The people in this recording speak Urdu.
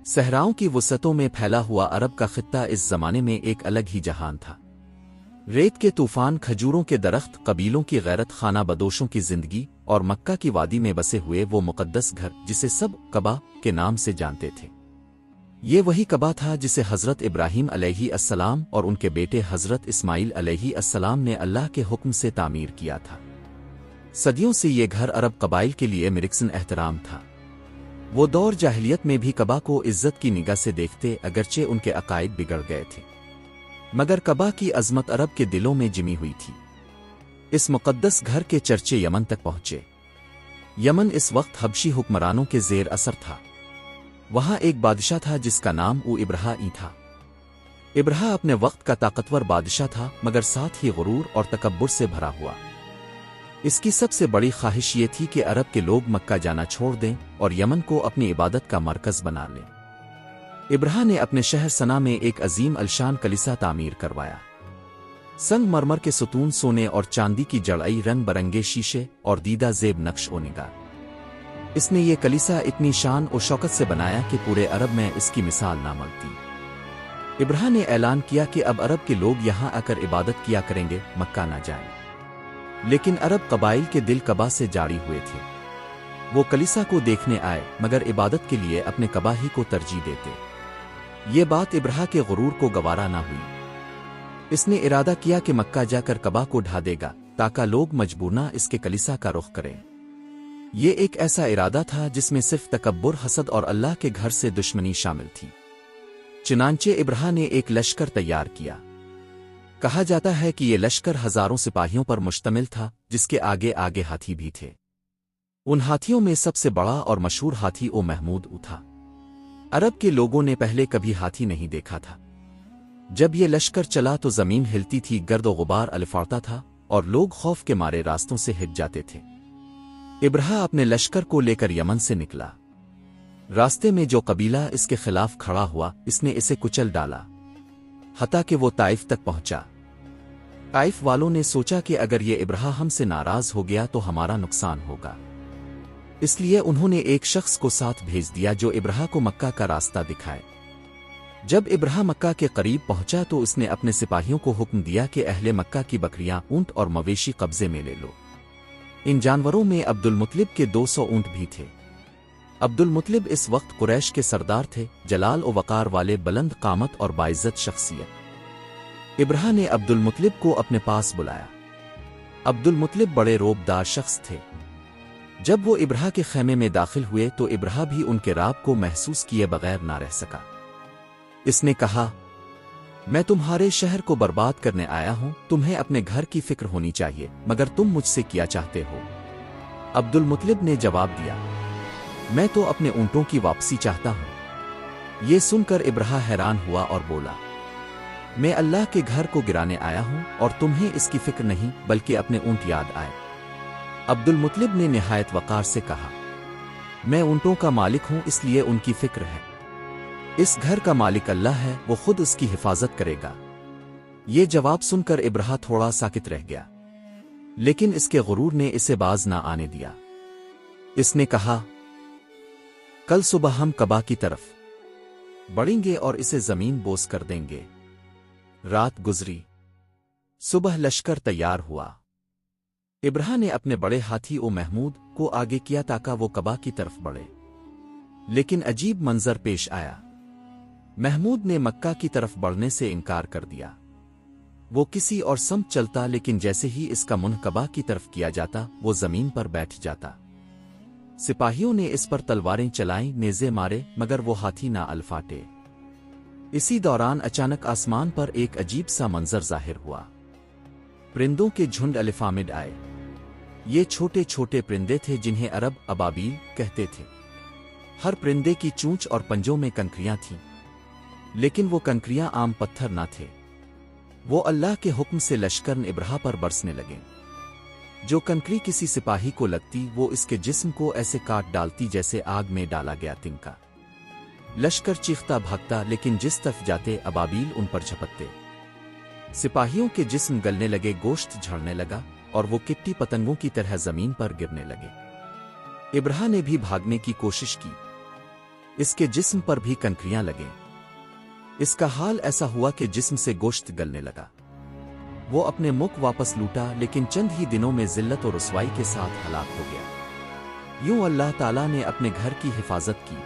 صحراؤں کی وسعتوں میں پھیلا ہوا عرب کا خطہ اس زمانے میں ایک الگ ہی جہان تھا۔ ریت کے طوفان، کھجوروں کے درخت، قبیلوں کی غیرت، خانہ بدوشوں کی زندگی، اور مکہ کی وادی میں بسے ہوئے وہ مقدس گھر جسے سب کعبہ کے نام سے جانتے تھے۔ یہ وہی کعبہ تھا جسے حضرت ابراہیم علیہ السلام اور ان کے بیٹے حضرت اسماعیل علیہ السلام نے اللہ کے حکم سے تعمیر کیا تھا۔ صدیوں سے یہ گھر عرب قبائل کے لیے مرکزِ احترام تھا۔ وہ دور جاہلیت میں بھی کعبہ کو عزت کی نگاہ سے دیکھتے، اگرچہ ان کے عقائد بگڑ گئے تھے، مگر کعبہ کی عظمت عرب کے دلوں میں جمی ہوئی تھی۔ اس مقدس گھر کے چرچے یمن تک پہنچے۔ یمن اس وقت حبشی حکمرانوں کے زیر اثر تھا۔ وہاں ایک بادشاہ تھا جس کا نام ابرہا تھا۔ ابرہا اپنے وقت کا طاقتور بادشاہ تھا، مگر ساتھ ہی غرور اور تکبر سے بھرا ہوا۔ اس کی سب سے بڑی خواہش یہ تھی کہ عرب کے لوگ مکہ جانا چھوڑ دیں اور یمن کو اپنی عبادت کا مرکز بنا لیں۔ ابرہا نے اپنے شہر صنعا میں ایک عظیم الشان کلیسا تعمیر کروایا۔ سنگ مرمر کے ستون، سونے اور چاندی کی جڑائی، رنگ برنگے شیشے اور دیدہ زیب نقش و نگار۔ اس نے یہ کلیسا اتنی شان و شوکت سے بنایا کہ پورے عرب میں اس کی مثال نہ ملتی۔ ابرہا نے اعلان کیا کہ اب عرب کے لوگ یہاں آ کر عبادت کیا کریں گے، مکہ نہ جائیں۔ لیکن عرب قبائل کے دل کعبہ سے جاری ہوئے تھے۔ وہ کلیسا کو دیکھنے آئے، مگر عبادت کے لیے اپنے کعبہ ہی کو ترجیح دیتے۔ یہ بات ابرہا کے غرور کو گوارا نہ ہوئی۔ اس نے ارادہ کیا کہ مکہ جا کر کعبہ کو ڈھا دے گا تاکہ لوگ مجبورنہ اس کے کلیسا کا رخ کریں۔ یہ ایک ایسا ارادہ تھا جس میں صرف تکبر، حسد اور اللہ کے گھر سے دشمنی شامل تھی۔ چنانچہ ابرہا نے ایک لشکر تیار کیا۔ کہا جاتا ہے کہ یہ لشکر ہزاروں سپاہیوں پر مشتمل تھا، جس کے آگے آگے ہاتھی بھی تھے۔ ان ہاتھیوں میں سب سے بڑا اور مشہور ہاتھی محمود تھا۔ عرب کے لوگوں نے پہلے کبھی ہاتھی نہیں دیکھا تھا۔ جب یہ لشکر چلا تو زمین ہلتی تھی، گرد و غبار الفاڑتا تھا اور لوگ خوف کے مارے راستوں سے ہٹ جاتے تھے۔ ابرہا اپنے لشکر کو لے کر یمن سے نکلا۔ راستے میں جو قبیلہ اس کے خلاف کھڑا ہوا، اس نے اسے کچل ڈالا، حتیٰ کہ وہ طائف تک پہنچا۔ طائف والوں نے سوچا کہ اگر یہ ابرہا ہم سے ناراض ہو گیا تو ہمارا نقصان ہوگا، اس لیے انہوں نے ایک شخص کو ساتھ بھیج دیا جو ابرہا کو مکہ کا راستہ دکھائے۔ جب ابرہا مکہ کے قریب پہنچا تو اس نے اپنے سپاہیوں کو حکم دیا کہ اہل مکہ کی بکریاں، اونٹ اور مویشی قبضے میں لے لو۔ ان جانوروں میں عبد المطلب کے 200 اونٹ بھی تھے۔ عبد المطلب اس وقت قریش کے سردار تھے، جلال و وقار والے، بلند قامت اور باعزت شخصیت۔ ابرہا نے عبد المطلب کو اپنے پاس بلایا۔ عبد المطلب بڑے روب دار شخص تھے۔ جب وہ ابرہا کے خیمے میں داخل ہوئے تو ابرہا بھی ان کے رعب کو محسوس کیے بغیر نہ رہ سکا۔ اس نے کہا، میں تمہارے شہر کو برباد کرنے آیا ہوں، تمہیں اپنے گھر کی فکر ہونی چاہیے، مگر تم مجھ سے کیا چاہتے ہو؟ عبد المطلب نے جواب دیا، میں تو اپنے اونٹوں کی واپسی چاہتا ہوں۔ یہ سن کر ابرہا حیران ہوا اور بولا، میں اللہ کے گھر کو گرانے آیا ہوں اور تمہیں اس کی فکر نہیں بلکہ اپنے اونٹ یاد آئے۔ عبد المطلب نے نہایت وقار سے کہا، میں اونٹوں کا مالک ہوں، اس لیے ان کی فکر ہے۔ اس گھر کا مالک اللہ ہے، وہ خود اس کی حفاظت کرے گا۔ یہ جواب سن کر ابرہا تھوڑا ساکت رہ گیا، لیکن اس کے غرور نے اسے باز نہ آنے دیا۔ اس نے کہا، کل صبح ہم کعبہ کی طرف بڑھیں گے اور اسے زمین بوس کر دیں گے۔ رات گزری، صبح لشکر تیار ہوا۔ ابرہا نے اپنے بڑے ہاتھی محمود کو آگے کیا تاکہ وہ کعبہ کی طرف بڑھے، لیکن عجیب منظر پیش آیا۔ محمود نے مکہ کی طرف بڑھنے سے انکار کر دیا۔ وہ کسی اور سمت چلتا، لیکن جیسے ہی اس کا منہ کعبہ کی طرف کیا جاتا وہ زمین پر بیٹھ جاتا۔ سپاہیوں نے اس پر تلواریں چلائیں، نیزے مارے، مگر وہ ہاتھی نہ الفاٹے۔ اسی دوران اچانک آسمان پر ایک عجیب سا منظر ظاہر ہوا۔ پرندوں کے جھنڈ الفامڈ آئے۔ یہ چھوٹے چھوٹے پرندے تھے جنہیں عرب ابابیل کہتے تھے۔ ہر پرندے کی چونچ اور پنجوں میں کنکریاں تھیں، لیکن وہ کنکریاں عام پتھر نہ تھے۔ وہ اللہ کے حکم سے لشکر ابرہا پر برسنے لگے۔ جو کنکری کسی سپاہی کو لگتی وہ اس کے جسم کو ایسے کاٹ ڈالتی جیسے آگ میں ڈالا گیا تنکا۔ لشکر چیختا بھاگتا، لیکن جس طرف جاتے ابابیل ان پر جھپٹتے۔ سپاہیوں کے جسم گلنے لگے، گوشت جھڑنے لگا اور وہ کٹی پتنگوں کی طرح زمین پر گرنے لگے۔ ابرہا نے بھی بھاگنے کی کوشش کی، اس کے جسم پر بھی کنکریاں لگیں۔ اس کا حال ایسا ہوا کہ جسم سے گوشت گلنے لگا۔ وہ اپنے ملک واپس لوٹا، لیکن چند ہی دنوں میں ذلت اور رسوائی کے ساتھ ہلاک ہو گیا۔ یوں اللہ تعالیٰ نے اپنے گھر کی حفاظت کی۔